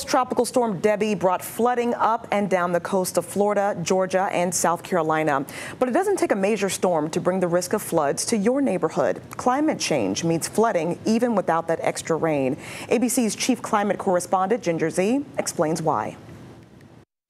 Tropical storm Debbie brought flooding up and down the coast of Florida, Georgia, and South Carolina. But it doesn't take a major storm to bring the risk of floods to your neighborhood. Climate change means flooding even without that extra rain. ABC's chief climate correspondent, Ginger Zee, explains why.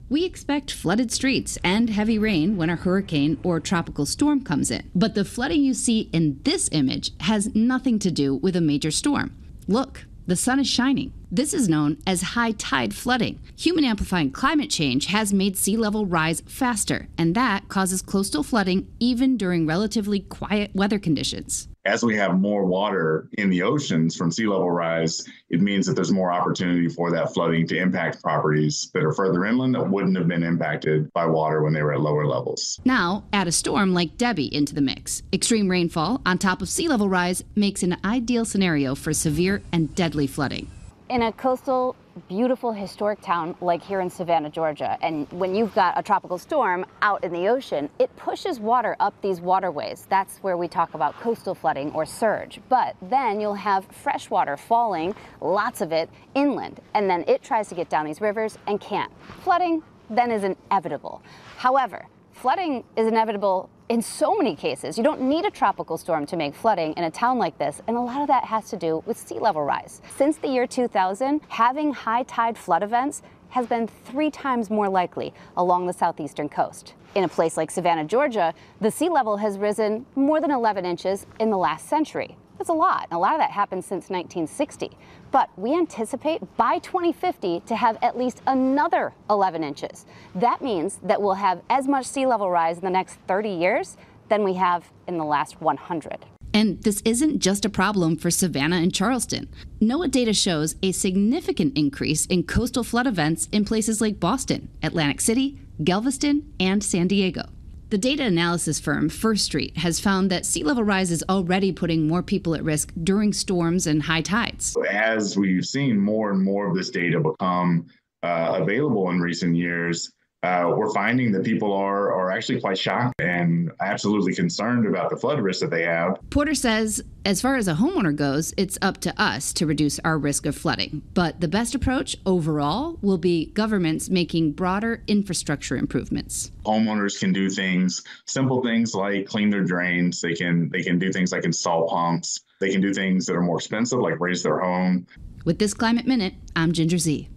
We expect flooded streets and heavy rain when a hurricane or tropical storm comes in. But the flooding you see in this image has nothing to do with a major storm. Look. The sun is shining. This is known as high tide flooding. Human amplifying climate change has made sea level rise faster, and that causes coastal flooding even during relatively quiet weather conditions. As we have more water in the oceans from sea level rise, it means that there's more opportunity for that flooding to impact properties that are further inland that wouldn't have been impacted by water when they were at lower levels. Now, add a storm like Debbie into the mix. Extreme rainfall on top of sea level rise makes an ideal scenario for severe and deadly flooding. In a coastal, beautiful, historic town like here in Savannah, Georgia, and when you've got a tropical storm out in the ocean, it pushes water up these waterways. That's where we talk about coastal flooding or surge. But then you'll have fresh water falling, lots of it, inland, and then it tries to get down these rivers and can't. Flooding then is inevitable. However, flooding is inevitable in so many cases. You don't need a tropical storm to make flooding in a town like this, and a lot of that has to do with sea level rise. Since the year 2000, having high tide flood events has been 3 times more likely along the southeastern coast. In a place like Savannah, Georgia, the sea level has risen more than 11 inches in the last century. That's a lot, and a lot of that happened since 1960. But we anticipate by 2050 to have at least another 11 inches. That means that we'll have as much sea level rise in the next 30 years than we have in the last 100. And this isn't just a problem for Savannah and Charleston. NOAA data shows a significant increase in coastal flood events in places like Boston, Atlantic City, Galveston, and San Diego. The data analysis firm First Street has found that sea level rise is already putting more people at risk during storms and high tides. As we've seen more and more of this data become available in recent years, we're finding that people are actually quite shocked and absolutely concerned about the flood risk that they have. Porter says, as far as a homeowner goes, it's up to us to reduce our risk of flooding. But the best approach overall will be governments making broader infrastructure improvements. Homeowners can do things, simple things like clean their drains. They can do things like install pumps. They can do things that are more expensive, like raise their home. With this Climate Minute, I'm Ginger Zee.